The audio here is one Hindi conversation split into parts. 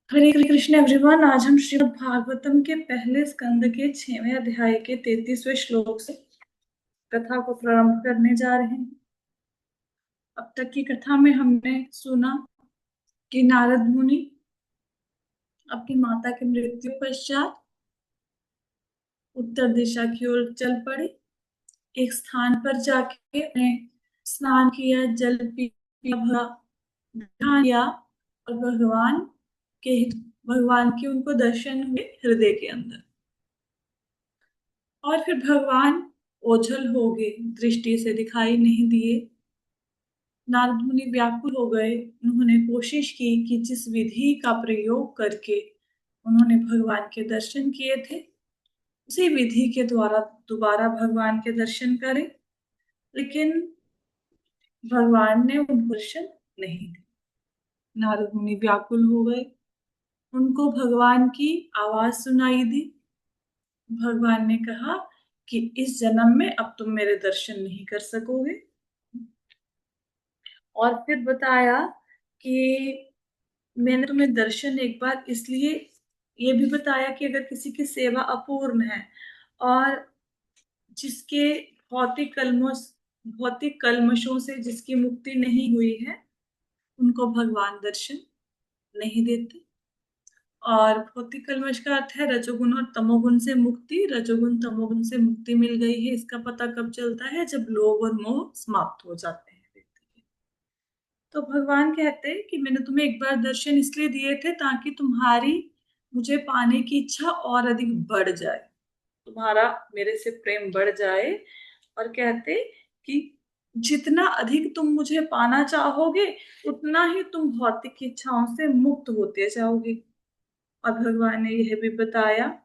हरे कृष्ण एवरीवन। आज हम श्रीमद् भागवतम के पहले स्कंद के 6वें अध्याय के 33वें श्लोक से कथा को प्रारंभ करने जा रहे हैं। अब तक की कथा में हमने सुना कि नारद मुनि अपनी माता की मृत्यु पश्चात उत्तर दिशा की ओर चल पड़े। एक स्थान पर जाके उन्हें स्नान किया, जल पिया, ध्यान किया और भगवान के उनको दर्शन हुए हृदय के अंदर। और फिर भगवान ओझल हो गए, दृष्टि से दिखाई नहीं दिए। नारद मुनि व्याकुल हो गए। उन्होंने कोशिश की कि जिस विधि का प्रयोग करके उन्होंने भगवान के दर्शन किए थे उसी विधि के द्वारा दोबारा भगवान के दर्शन करें, लेकिन भगवान ने उनको दर्शन नहीं दिए। नारद मुनि व्याकुल हो गए। उनको भगवान की आवाज सुनाई दी। भगवान ने कहा कि इस जन्म में अब तुम मेरे दर्शन नहीं कर सकोगे। और फिर बताया कि मैंने तुम्हें दर्शन एक बार इसलिए ये भी बताया कि अगर किसी की सेवा अपूर्ण है और जिसके भौतिक कल्मशों से जिसकी मुक्ति नहीं हुई है, उनको भगवान दर्शन नहीं देते। और भौतिक कल्मश का अर्थ है रजोगुण और तमोगुण से मुक्ति। रजोगुण तमोगुण से मुक्ति मिल गई है, इसका पता कब चलता है? जब लोभ और मोह समाप्त हो जाते हैं। तो भगवान कहते हैं कि मैंने तुम्हें एक बार दर्शन इसलिए दिए थे ताकि तुम्हारी मुझे पाने की इच्छा और अधिक बढ़ जाए, तुम्हारा मेरे से प्रेम बढ़ जाए। और कहते कि जितना अधिक तुम मुझे पाना चाहोगे उतना ही तुम भौतिक इच्छाओं से मुक्त होते जाओगे। और भगवान ने यह भी बताया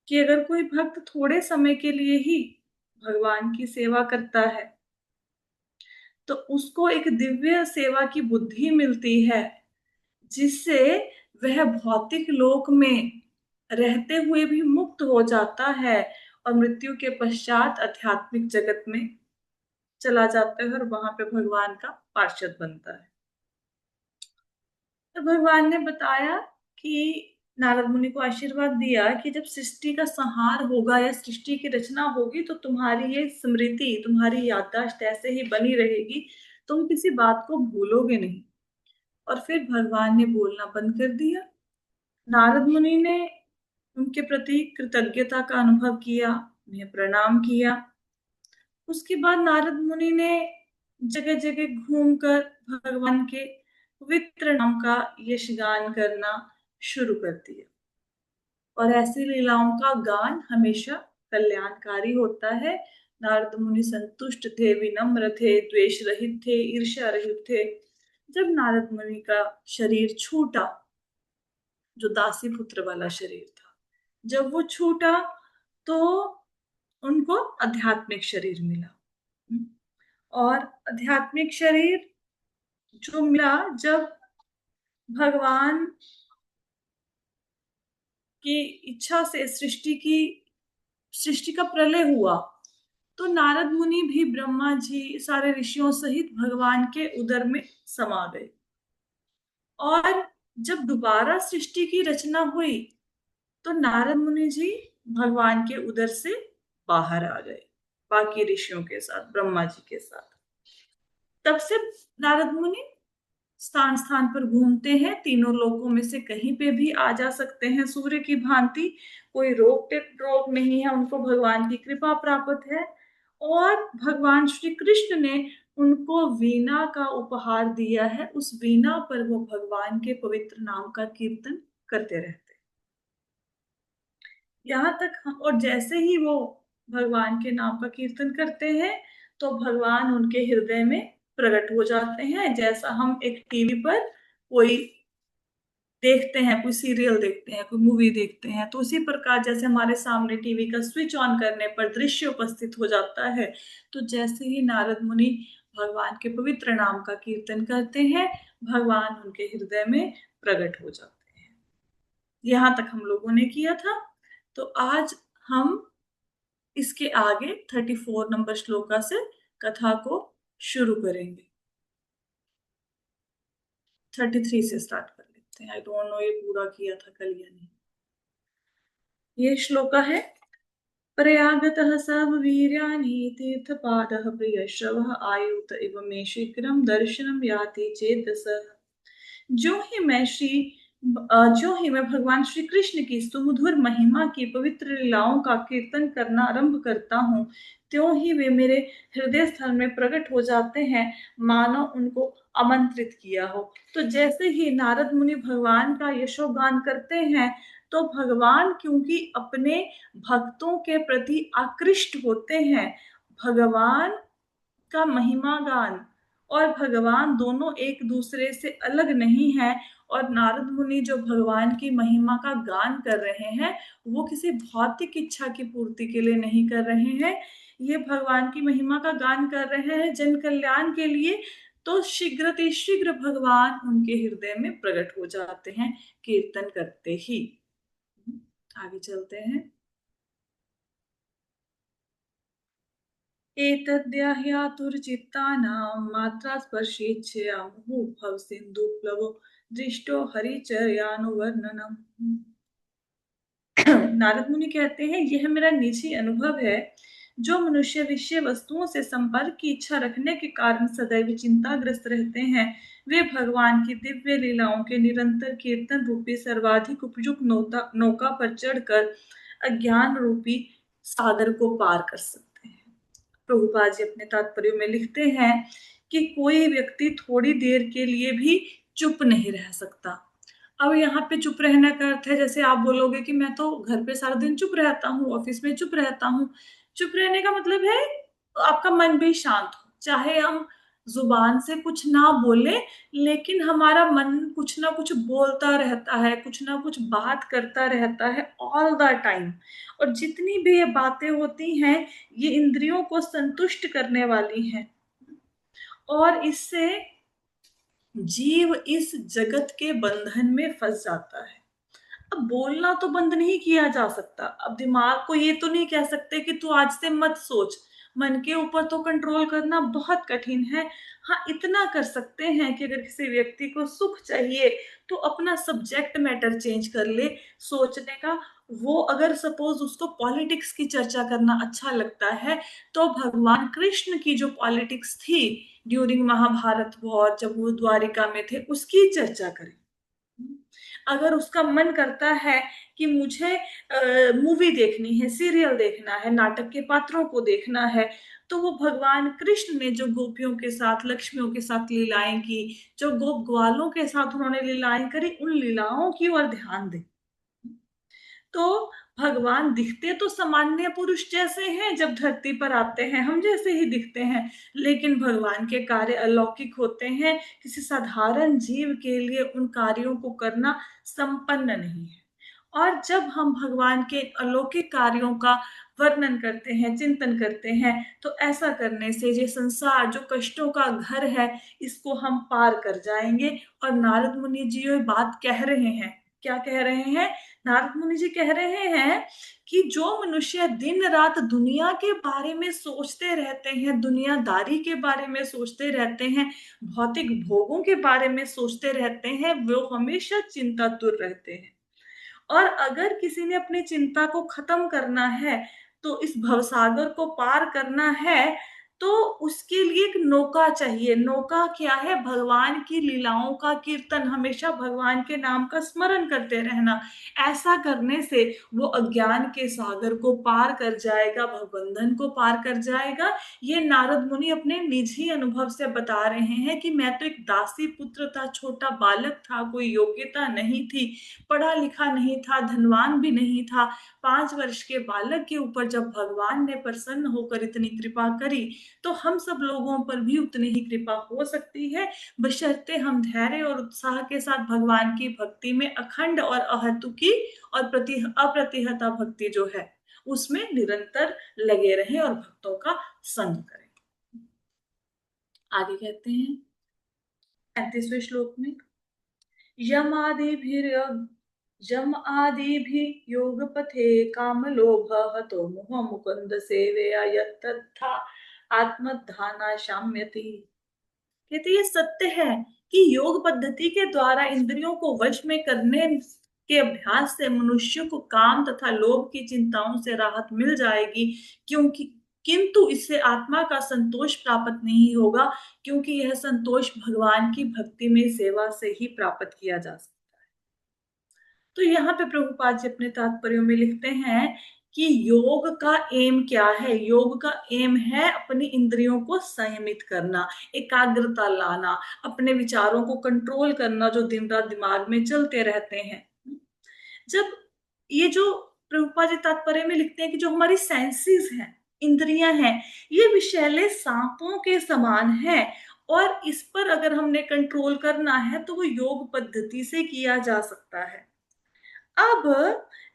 कि अगर कोई भक्त थोड़े समय के लिए ही भगवान की सेवा करता है तो उसको एक दिव्य सेवा की बुद्धि मिलती है, जिससे वह भौतिक लोक में रहते हुए भी मुक्त हो जाता है और मृत्यु के पश्चात आध्यात्मिक जगत में चला जाता है और वहां पे भगवान का पार्षद बनता है। तो भगवान ने बताया कि नारद मुनि को आशीर्वाद दिया कि जब सृष्टि का संहार होगा या सृष्टि की रचना होगी तो तुम्हारी ये स्मृति, तुम्हारी याददाश्त ऐसे ही बनी रहेगी, तुम किसी बात को भूलोगे नहीं। और फिर भगवान ने बोलना बंद कर दिया। नारद मुनि ने उनके प्रति कृतज्ञता का अनुभव किया, उन्हें प्रणाम किया। उसके बाद नारद मुनि ने जगह जगह घूमकर भगवान के पवित्र नाम का यशगान करना शुरू कर दिया। और ऐसी लीलाओं का गान हमेशा कल्याणकारी होता है। नारद मुनि संतुष्ट थे, विनम्र थे, द्वेष रहित थे, ईर्ष्या रहित थे। जब नारद मुनि का शरीर छूटा, जो दासी पुत्र वाला शरीर था, जब वो छूटा तो उनको आध्यात्मिक शरीर मिला। और आध्यात्मिक शरीर जो मिला जब भगवान की इच्छा से सृष्टि का प्रलय हुआ, तो नारद मुनि भी ब्रह्मा जी सारे ऋषियों सहित भगवान के उदर में समा गए। और जब दोबारा सृष्टि की रचना हुई तो नारद मुनि जी भगवान के उदर से बाहर आ गए, बाकी ऋषियों के साथ, ब्रह्मा जी के साथ। तब से नारद मुनि स्थान स्थान पर घूमते हैं, तीनों लोकों में से कहीं पे भी आ जा सकते हैं सूर्य की भांति। कोई रोक नहीं है, उनको भगवान की कृपा प्राप्त है। और भगवान श्री कृष्ण ने उनको वीणा का उपहार दिया है, उस वीणा पर वो भगवान के पवित्र नाम का कीर्तन करते रहते। यहाँ तक हम, और जैसे ही वो भगवान के नाम का कीर्तन करते हैं तो भगवान उनके हृदय में प्रकट हो जाते हैं। जैसा हम एक टीवी पर कोई देखते हैं, कोई सीरियल देखते हैं, कोई मूवी देखते हैं, तो उसी प्रकार जैसे हमारे सामने टीवी का स्विच ऑन करने पर दृश्य उपस्थित हो जाता है, तो जैसे ही नारद मुनि भगवान के पवित्र नाम का कीर्तन करते हैं, भगवान उनके हृदय में प्रकट हो जाते हैं। यहाँ तक हम लोगों ने किया था। तो आज हम इसके आगे 34 नंबर श्लोका से कथा को शुरू करेंगे। 33 से स्टार्ट कर लेते हैं। हैं। आई डोंट नो ये पूरा किया था कल या नहीं। ये श्लोका है। प्रयागतः सवीर्यानि तीर्थपादः प्रियश्रवः आयुत इव मे शीघ्रं दर्शनम याति चेतसः। जो ही मैं जो ही मैं भगवान श्री कृष्ण की सुमधुर महिमा की पवित्र लीलाओं का कीर्तन करना आरंभ करता हूँ, त्यों ही वे मेरे हृदय स्थल में प्रकट हो जाते हैं, मानो उनको आमंत्रित किया हो। तो जैसे ही नारद मुनि भगवान का यशोगान करते हैं, तो भगवान क्योंकि अपने भक्तों के प्रति आकृष्ट होते हैं, भगवान का महिमा गान और भगवान दोनों एक दूसरे से अलग नहीं है। और नारद मुनि जो भगवान की महिमा का गान कर रहे हैं, वो किसी भौतिक इच्छा की पूर्ति के लिए नहीं कर रहे हैं। ये भगवान की महिमा का गान कर रहे हैं जन कल्याण के लिए। तो शीघ्र भगवान उनके हृदय में प्रकट हो जाते हैं कीर्तन करते ही। आगे चलते हैं। एतद्याह्यातुरचित्तानां मात्रा स्पर्शेच्छया मुहुः भवसिन्धुप्लवो दृष्टो हरिचर्यानुवर्णनम्। नारद मुनि कहते हैं, यह मेरा निजी अनुभव है। जो मनुष्य विषय वस्तुओं से संपर्क की इच्छा रखने के कारण सदैव चिंताग्रस्त रहते हैं, वे भगवान की दिव्य लीलाओं के निरंतर कीर्तन रूपी सर्वाधिक उपयुक्त नौका पर चढ़कर अज्ञान रूपी सागर को पार कर सकते हैं। प्रभुपाद जी अपने तात्पर्य में लिखते हैं कि कोई व्यक्ति थोड़ी देर के लिए भी चुप नहीं रह सकता। अब यहाँ पे चुप रहने का अर्थ है, जैसे आप बोलोगे कि मैं तो घर पे सारा दिन चुप रहता हूँ, ऑफिस में चुप रहता हूँ। चुप रहने का मतलब है आपका मन भी शांत हो, चाहे हम जुबान से कुछ ना बोले, लेकिन हमारा मन कुछ ना कुछ बोलता रहता है, कुछ ना कुछ बात करता रहता है ऑल द टाइम। और जितनी भी ये बातें होती हैं, ये इंद्रियों को संतुष्ट करने वाली हैं, और इससे जीव इस जगत के बंधन में फंस जाता है। अब बोलना तो बंद नहीं किया जा सकता। अब दिमाग को ये तो नहीं कह सकते कि तू आज से मत सोच। मन के ऊपर तो कंट्रोल करना बहुत कठिन है। हाँ, इतना कर सकते हैं कि अगर किसी व्यक्ति को सुख चाहिए, तो अपना सब्जेक्ट मैटर चेंज कर ले सोचने का। वो अगर सपोज उसको पॉलिटिक्स की चर्चा करना अच्छा लगता है, तो भगवान कृष्ण की जो पॉलिटिक्स थी ड्यूरिंग महाभारत वॉर, जब वो द्वारिका में थे, उसकी चर्चा करें। अगर उसका मन करता है कि मुझे मूवी देखनी है, सीरियल देखना है, नाटक के पात्रों को देखना है, तो वो भगवान कृष्ण ने जो गोपियों के साथ, लक्ष्मियों के साथ लीलाएं की, जो गोप ग्वालों के साथ उन्होंने लीलाएं करी, उन लीलाओं की ओर ध्यान दे। तो भगवान दिखते तो सामान्य पुरुष जैसे हैं, जब धरती पर आते हैं हम जैसे ही दिखते हैं, लेकिन भगवान के कार्य अलौकिक होते हैं। किसी साधारण जीव के लिए उन कार्यों को करना संपन्न नहीं है। और जब हम भगवान के अलौकिक कार्यों का वर्णन करते हैं, चिंतन करते हैं, तो ऐसा करने से ये संसार जो कष्टों का घर है, इसको हम पार कर जाएंगे। और नारद मुनि जी ये बात कह रहे हैं। क्या कह रहे हैं? नारद मुनि जी कह रहे हैं कि जो मनुष्य दिन रात दुनिया के बारे में सोचते रहते हैं, दुनियादारी के बारे में सोचते रहते हैं, भौतिक भोगों के बारे में सोचते रहते हैं, वो हमेशा चिंतातुर रहते हैं। और अगर किसी ने अपनी चिंता को खत्म करना है, तो इस भवसागर को पार करना है, तो उसके लिए एक नौका चाहिए। नौका क्या है? भगवान की लीलाओं का कीर्तन, हमेशा भगवान के नाम का स्मरण करते रहना। ऐसा करने से वो अज्ञान के सागर को पार कर जाएगा, भवबंधन को पार कर जाएगा। ये नारद मुनि अपने निजी अनुभव से बता रहे हैं कि मैं तो एक दासी पुत्र था, छोटा बालक था, कोई योग्यता नहीं थी, पढ़ा लिखा नहीं था, धनवान भी नहीं था। 5 वर्ष के बालक के ऊपर जब भगवान ने प्रसन्न होकर इतनी कृपा करी, तो हम सब लोगों पर भी उतनी ही कृपा हो सकती है, बशर्ते हम धैर्य और उत्साह के साथ भगवान की भक्ति में अखंड और अहतुकी और अप्रतिहता भक्ति जो है, उसमें निरंतर लगे रहें और भक्तों का संग करें। आगे कहते हैं 35वें श्लोक में, यम आदिभिर जम आदिभिः योग पथे काम लोभ हतो मोह मुकुंद सेवया यत्तथा आत्मधाना शाम्यति। कहते ये सत्य है कि योग पद्धति के द्वारा इंद्रियों को वश में करने के अभ्यास से मनुष्य को काम तथा लोभ की चिंताओं से राहत मिल जाएगी, क्योंकि किंतु इससे आत्मा का संतोष प्राप्त नहीं होगा, क्योंकि यह संतोष भगवान की भक्ति में सेवा से ही प्राप्त किया जा सकता है। तो यहाँ पे प्रभुपाद जी अपने तात्पर्यों में लिखते हैं कि योग का एम क्या है। योग का एम है अपनी इंद्रियों को संयमित करना, एकाग्रता लाना, अपने विचारों को कंट्रोल करना जो दिन रात दिमाग में चलते रहते हैं। जब ये जो प्रभुपाद जी तात्पर्य में लिखते हैं कि जो हमारी सेंसेस हैं, इंद्रियां हैं, ये विषैले सांपों के समान है, और इस पर अगर हमने कंट्रोल करना है तो वो योग पद्धति से किया जा सकता है। अब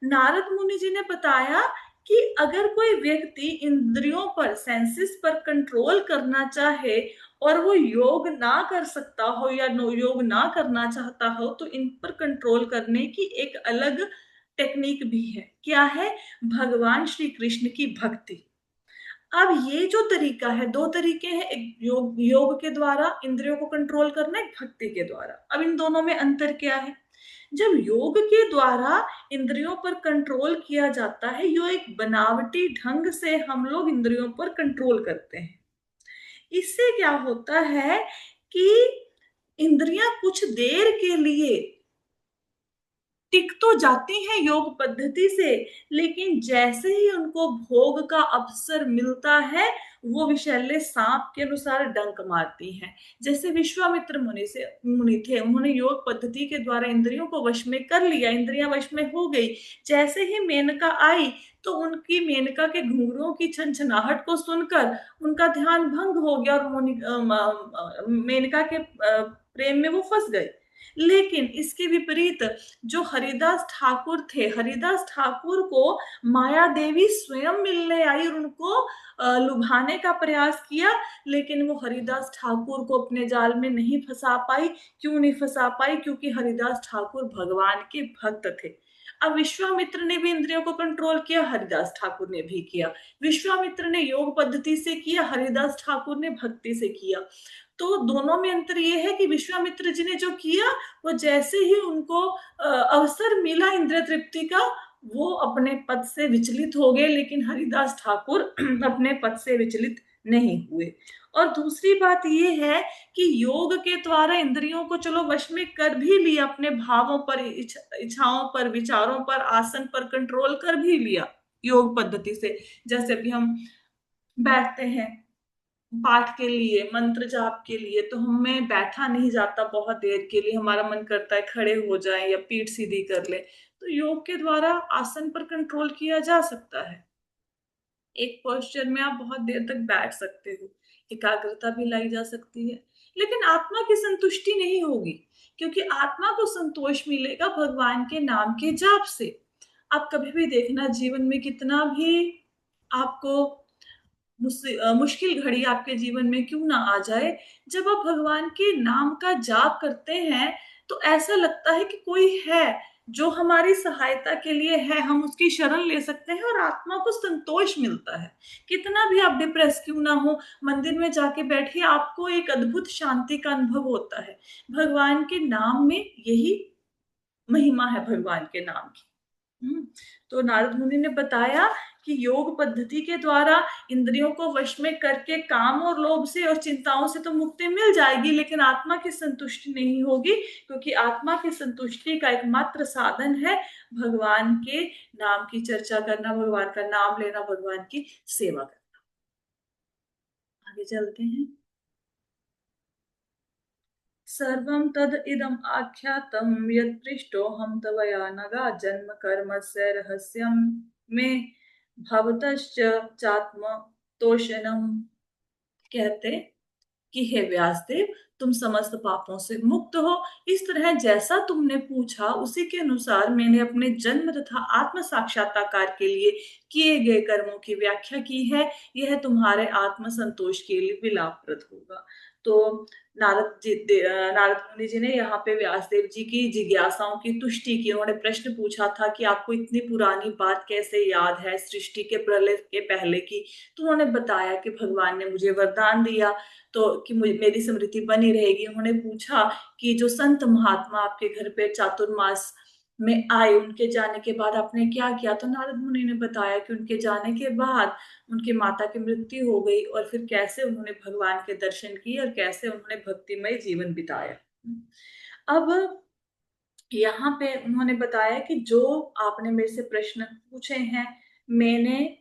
नारद मुनि जी ने बताया कि अगर कोई व्यक्ति इंद्रियों पर, सेंसेस पर कंट्रोल करना चाहे और वो योग ना कर सकता हो या योग ना करना चाहता हो, तो इन पर कंट्रोल करने की एक अलग टेक्निक भी है। क्या है? भगवान श्री कृष्ण की भक्ति। अब ये जो तरीका है, दो तरीके हैं, एक योग के द्वारा इंद्रियों को कंट्रोल करना, एक भक्ति के द्वारा। अब इन दोनों में अंतर क्या है? जब योग के द्वारा इंद्रियों पर कंट्रोल किया जाता है, यो एक बनावटी ढंग से हम लोग इंद्रियों पर कंट्रोल करते हैं। इससे क्या होता है कि इंद्रियां कुछ देर के लिए टिक तो जाती हैं योग पद्धति से, लेकिन जैसे ही उनको भोग का अवसर मिलता है, वो विषैले सांप के अनुसार डंक मारती हैं। जैसे विश्वामित्र मुनि थे, उन्होंने योग पद्धति के द्वारा इंद्रियों को वश में कर लिया, इंद्रियां वश में हो गई। जैसे ही मेनका आई तो उनकी, मेनका के घुंघरुओं की छनछनाहट को सुनकर उनका ध्यान भंग हो गया और मेनका के प्रेम में वो फंस गए। लेकिन इसके विपरीत जो हरिदास ठाकुर थे, हरिदास ठाकुर को माया देवी स्वयं मिलने आई और उनको लुभाने का प्रयास किया, लेकिन वो हरिदास ठाकुर को अपने जाल में नहीं फंसा पाई। क्यों नहीं फंसा पाई? क्योंकि हरिदास ठाकुर भगवान के भक्त थे। अब विश्वामित्र ने भी इंद्रियों को कंट्रोल किया, हरिदास ठाकुर ने भी किया। विश्वामित्र ने योग पद्धति से किया, हरिदास ठाकुर ने भक्ति से किया। तो दोनों में अंतर ये है कि विश्वामित्र जी ने जो किया, वो जैसे ही उनको अवसर मिला इंद्रिय तृप्ति का, वो अपने पद से विचलित हो गए, लेकिन हरिदास ठाकुर अपने पद से विचलित नहीं हुए। और दूसरी बात ये है कि योग के द्वारा इंद्रियों को चलो वश में कर भी लिया, अपने भावों पर, इच्छाओं पर, विचारों पर, आसन पर कंट्रोल कर भी लिया योग पद्धति से। जैसे अभी हम बैठते हैं पाठ के लिए, मंत्र जाप के लिए, तो हमें बैठा नहीं जाता बहुत देर के लिए, हमारा मन करता है खड़े हो जाए या पीठ सीधी कर ले। तो योग के द्वारा आसन पर कंट्रोल किया जा सकता है। एक पोस्चर में आप बहुत देर तक बैठ सकते हो, एकाग्रता भी लाई जा सकती है, लेकिन आत्मा की संतुष्टि नहीं होगी, क्योंकि आत्मा को संतोष मिलेगा भगवान के नाम के जाप से। आप कभी भी देखना, जीवन में कितना भी आपको मुश्किल घड़ी आपके जीवन में क्यों ना आ जाए, जब आप भगवान के नाम का जाप करते हैं तो ऐसा लगता है कि कोई है जो हमारी सहायता के लिए है, हम उसकी शरण ले सकते हैं और आत्मा को संतोष मिलता है। कितना भी आप डिप्रेस क्यों ना हो, मंदिर में जाके बैठिए, आपको एक अद्भुत शांति का अनुभव होता है। भगवान के नाम में यही महिमा है, भगवान के नाम की। तो नारद मुनि ने बताया कि योग पद्धति के द्वारा इंद्रियों को वश में करके काम और लोभ से और चिंताओं से तो मुक्ति मिल जाएगी, लेकिन आत्मा की संतुष्टि नहीं होगी, क्योंकि आत्मा की संतुष्टि का एकमात्र साधन है भगवान के नाम की चर्चा करना, भगवान का नाम लेना, भगवान की सेवा करना। आगे चलते हैं। सर्वं तद इदम आख्यातम यत् पृष्टोऽहं तवया नगा जन्म कर्मस्य रहस्यं मे भवतश्च चात्म तोषणम। कहते कि हे व्यासदेव, तुम समस्त पापों से मुक्त हो। इस तरह जैसा तुमने पूछा उसी के अनुसार मैंने अपने जन्म तथा आत्म साक्षात्कार के लिए किए गए कर्मों की व्याख्या की है। यह तुम्हारे आत्म संतोष के लिए विलापप्रद होगा। तो नारद मुनि जी ने यहाँ पे व्यासदेव जी की जिज्ञासाओं की तुष्टि की। उन्होंने प्रश्न पूछा था कि आपको इतनी पुरानी बात कैसे याद है, सृष्टि के प्रलय के पहले की। तो उन्होंने बताया कि भगवान ने मुझे वरदान दिया तो कि मेरी स्मृति बनी रहेगी। उन्होंने पूछा कि जो संत महात्मा आपके घर पे चातुर्मास में आए, उनके जाने के बाद आपने क्या किया। तो नारद मुनि ने बताया कि उनके जाने के बाद उनकी माता की मृत्यु हो गई और फिर कैसे उन्होंने भगवान के दर्शन किए और कैसे उन्होंने भक्तिमय जीवन बिताया। अब यहाँ पे उन्होंने बताया कि जो आपने मेरे से प्रश्न पूछे हैं, मैंने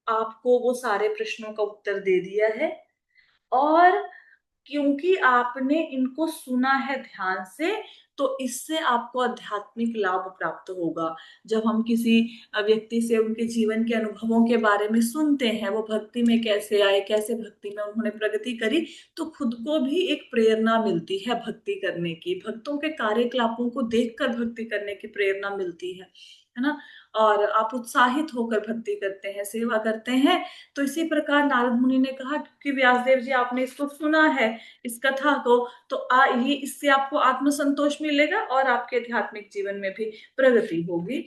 आपको वो सारे प्रश्नों का उत्तर दे दिया है। और क्योंकि आपने इनको सुना है ध्यान से, तो इससे आपको आध्यात्मिक लाभ प्राप्त होगा। जब हम किसी व्यक्ति से उनके जीवन के अनुभवों के बारे में सुनते हैं, वो भक्ति में कैसे आए, कैसे भक्ति में उन्होंने प्रगति करी, तो खुद को भी एक प्रेरणा मिलती है भक्ति करने की। भक्तों के कार्यकलापों को देखकर भक्ति करने की प्रेरणा मिलती है ना। और आप उत्साहित होकर भक्ति करते हैं, सेवा करते हैं। तो इसी प्रकार नारद मुनि ने कहा, क्योंकि व्यासदेव जी आपने इसको सुना है, इस कथा को, तो ये इससे आपको आत्मसंतोष मिलेगा और आपके आध्यात्मिक जीवन में भी प्रगति होगी।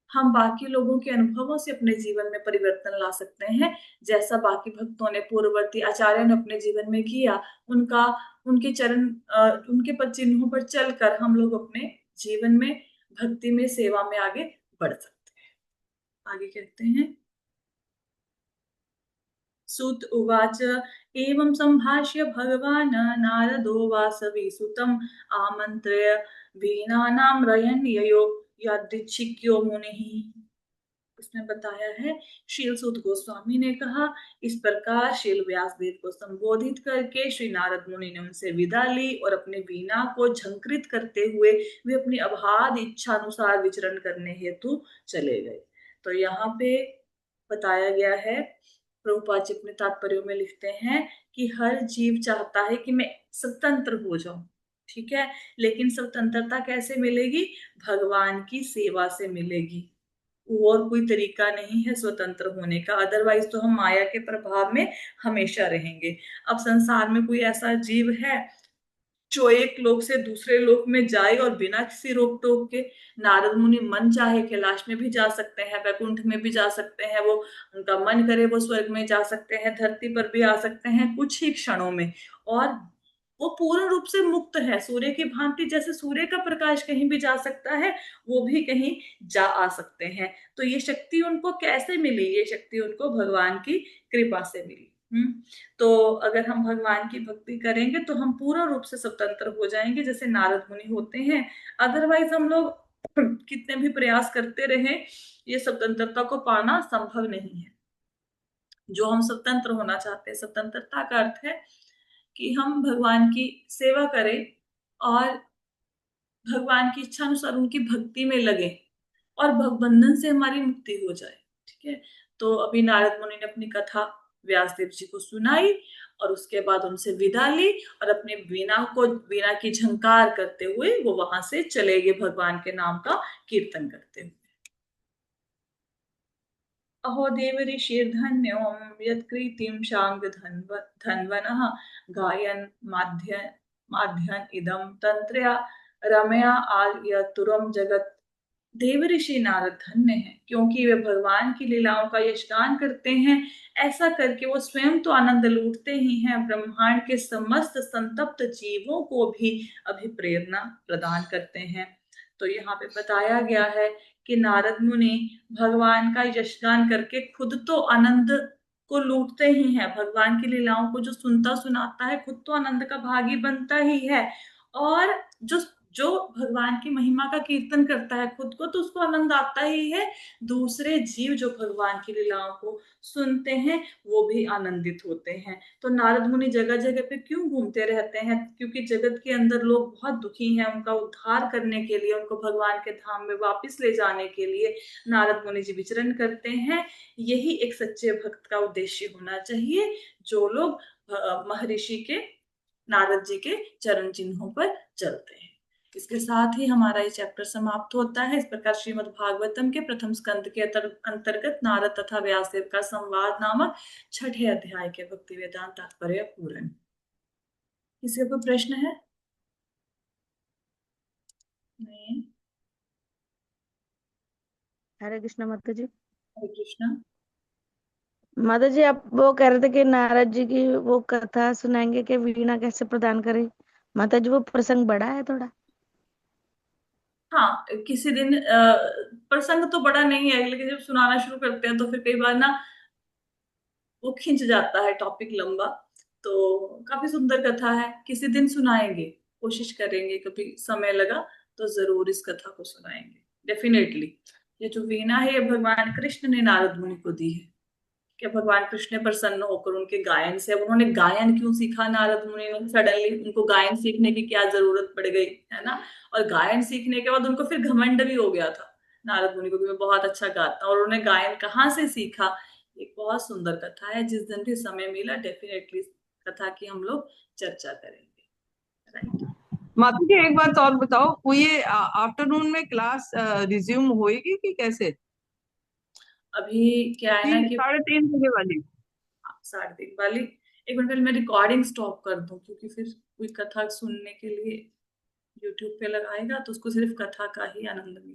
हम बाकी लोगों के अनुभवों से अपने जीवन में परिवर्तन ला सकते हैं। जैसा बाकी भक्तों ने, पूर्ववर्ती आचार्यों ने अपने जीवन में किया, उनका उनके चरण उनके पद चिन्हों पर चलकर हम लोग अपने जीवन में भक्ति में, सेवा में आगे बढ़ सकते हैं। आगे कहते हैं, सुत उवाच एवं संभाष्य भगवान् नारदो वासवीसुतम् आमन्त्र्य वीणानां रयन् ययो यादृच्छिक्यो मुनिः। उसने बताया है, शील सुत गोस्वामी ने कहा, इस प्रकार शील व्यासदेव को संबोधित करके श्री नारद मुनि ने उनसे विदा ली और अपने वीणा को झंकृत करते हुए वे अपनी अबाध इच्छा अनुसार विचरण करने हेतु चले गए। तो यहाँ पे बताया गया है, प्रभुपाद जी अपने तात्पर्यों में लिखते हैं कि हर जीव चाहता है कि मैं स्वतंत्र हो जाऊं, ठीक है, लेकिन स्वतंत्रता कैसे मिलेगी? भगवान की सेवा से मिलेगी। और कोई तरीका नहीं है स्वतंत्र होने का, अदरवाइज तो हम माया के प्रभाव में हमेशा रहेंगे। अब संसार में कोई ऐसा जीव है जो एक लोक से दूसरे लोक में जाए और बिना किसी रोक टोक के? नारद मुनि मन चाहे कैलाश में भी जा सकते हैं, वैकुंठ में भी जा सकते हैं, वो उनका मन करे वो स्वर्ग में जा सकते हैं, धरती पर भी आ सकते हैं कुछ ही क्षणों में। और वो पूर्ण रूप से मुक्त है, सूर्य की भांति। जैसे सूर्य का प्रकाश कहीं भी जा सकता है, वो भी कहीं जा आ सकते हैं। तो ये शक्ति उनको कैसे मिली? ये शक्ति उनको भगवान की कृपा से मिली। तो अगर हम भगवान की भक्ति करेंगे तो हम पूर्ण रूप से स्वतंत्र हो जाएंगे, जैसे नारद मुनि होते हैं। अदरवाइज हम लोग कितने भी प्रयास करते रहे, ये स्वतंत्रता को पाना संभव नहीं है। जो हम स्वतंत्र होना चाहते हैं, स्वतंत्रता का अर्थ है कि हम भगवान की सेवा करें और भगवान की इच्छा अनुसार उनकी भक्ति में लगे और भवबंधन से हमारी मुक्ति हो जाए। ठीक है, तो अभी नारद मुनि ने अपनी कथा व्यासदेव जी को सुनाई और उसके बाद उनसे विदा ली और अपने वीणा की झंकार करते हुए वो वहां से चले गए, भगवान के नाम का कीर्तन करते हुए। अहो देव ऋषिर्धन्यो यत्कृतिं शांग धन्वनः गायन माध्यन इदम तंत्रया रमया आर्यतुरम जगत। देव ऋषि नारद धन्य है, क्योंकि वे भगवान की लीलाओं का यशगान करते हैं। ऐसा करके वो स्वयं तो आनंद लूटते ही हैं, ब्रह्मांड के समस्त संतप्त जीवों को भी अभिप्रेरणा प्रदान करते हैं। तो यहाँ पे बताया गया है कि नारद मुनि भगवान का यशगान करके खुद तो आनंद को लूटते ही हैं। भगवान की लीलाओं को जो सुनता सुनाता है, खुद तो आनंद का भागी बनता ही है। और जो जो भगवान की महिमा का कीर्तन करता है, खुद को तो उसको आनंद आता ही है, दूसरे जीव जो भगवान की लीलाओं को सुनते हैं वो भी आनंदित होते हैं। तो नारद मुनि जगह जगह पे क्यों घूमते रहते हैं? क्योंकि जगत के अंदर लोग बहुत दुखी हैं, उनका उद्धार करने के लिए, उनको भगवान के धाम में वापस ले जाने के लिए नारद मुनि जी विचरण करते हैं। यही एक सच्चे भक्त का उद्देश्य होना चाहिए, जो लोग महर्षि के, नारद जी के चरण चिन्हों पर चलते हैं। इसके साथ ही हमारा ये चैप्टर समाप्त होता है। इस प्रकार श्रीमद् भागवतम के प्रथम स्कंद के अंतर्गत नारद तथा व्यासदेव का संवाद नामक छठे अध्याय के भक्ति वेदांत तात्पर्य पूर्ण। किसी को प्रश्न है? नहीं। हरे कृष्ण माता जी। हरे कृष्णा। माता जी, आप वो कह रहे थे कि नारद जी की वो कथा सुनाएंगे कि वीणा कैसे प्रदान करे। माता जी, वो प्रसंग बड़ा है थोड़ा। हाँ, किसी दिन प्रसंग तो बड़ा नहीं है, लेकिन जब सुनाना शुरू करते हैं तो फिर कई बार ना वो खिंच जाता है, टॉपिक लंबा। तो काफी सुंदर कथा है, किसी दिन सुनाएंगे, कोशिश करेंगे, कभी समय लगा तो जरूर इस कथा को सुनाएंगे, डेफिनेटली। ये जो वीणा है, ये भगवान कृष्ण ने नारद मुनि को दी है कि भगवान कृष्ण ने प्रसन्न होकर उनके गायन से, अब उन्होंने गायन क्यों सीखा नारद मुनि ने, सडनली उनको गायन सीखने की क्या जरूरत पड़ गई, है ना। और गायन सीखने के बाद उनको फिर घमंड भी हो गया था नारद मुनि को कि मैं बहुत अच्छा गाता हूँ, और उन्होंने गायन कहाँ से सीखा। एक बहुत सुंदर कथा है, जिस दिन भी समय मिला डेफिनेटली कथा की हम लोग चर्चा करेंगे। राइट। माता जी, एक बात और बताओ, वो ये आफ्टरनून में क्लास रिज्यूम होएगी कि कैसे? अभी क्या है ना तीन कि 3:30 बजे वाली? 3:30 वाली। एक मिनट पहले मैं रिकॉर्डिंग स्टॉप कर दूं, क्योंकि फिर कोई कथा सुनने के लिए यूट्यूब पे लगाएगा तो उसको सिर्फ कथा का ही आनंद मिलेगा।